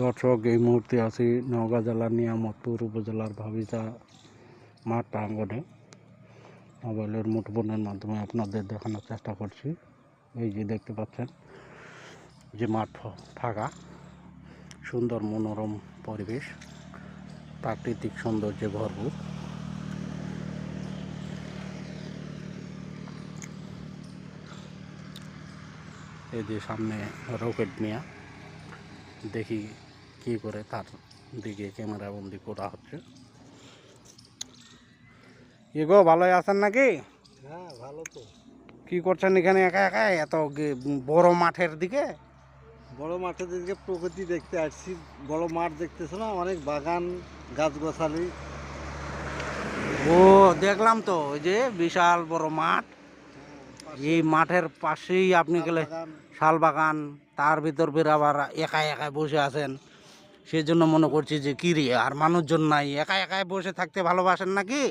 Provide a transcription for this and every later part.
দর্শক, এই মুহূর্তে আছি নওগাঁ জেলার নিয়ামতপুর উপজেলার ভাবিচা মাঠ প্রাঙ্গণে। মোবাইলের মুঠোফোনের মাধ্যমে আপনাদের দেখানোর চেষ্টা করছি। এই যে দেখতে পাচ্ছেন যে মাঠ ফাঁকা, সুন্দর মনোরম পরিবেশ, প্রাকৃতিক সৌন্দর্যে ভরপুর। এই যে সামনে রকেট মিয়া, দেখি কি করে তার দিকে ক্যামেরা বন্দি করা হচ্ছে। কি গো, ভালোই আছেন নাকি? হ্যাঁ, ভালো তো। কি করছেন এখানে একা একা এত বড় মাঠের দিকে? বড় মাঠের দিকে প্রকৃতি দেখতে আসছি। বড় মাঠ দেখতেছো না, অনেক বাগান গাছগাছালি। ও, দেখলাম তো, ওই যে বিশাল বড় মাঠ। এই মাঠের পাশেই আপনি গেলে শাল বাগান, তার ভিতর ফের আবার একা একা বসে আছেন। সেই জন্য মনে করছি যে কি রে, আর মানুষজন নাই, একা একাই বসে থাকতে ভালোবাসেন নাকি?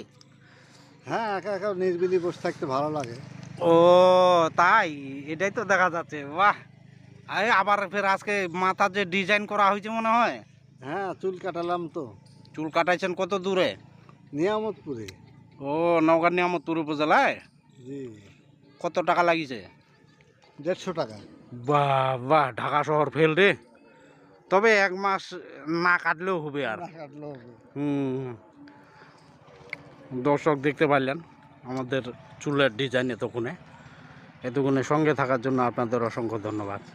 হ্যাঁ, একা একা নিরিবিলি বসে থাকতে ভালো লাগে। ও তাই, এটাই তো দেখা যাচ্ছে। বাহ, আবার ফের আজকে মাথার যে ডিজাইন করা হয়েছে মনে হয়। হ্যাঁ, চুল কাটালাম তো। চুল কাটাইছেন কত দূরে? নিয়ামতপুরে। ও, নওগাঁ নিয়ামতপুর উপজেলায়। জি। কত টাকা লাগিয়েছে? 150 টাকা। বাহ বাহ, ঢাকা শহর ফেল রে। তবে 1 মাস না কাটলেও হবে আর। না কাটলেও হবে। দর্শক দেখতে পারলেন আমাদের চুলের ডিজাইন এতক্ষণে সঙ্গে থাকার জন্য আপনাদের অসংখ্য ধন্যবাদ।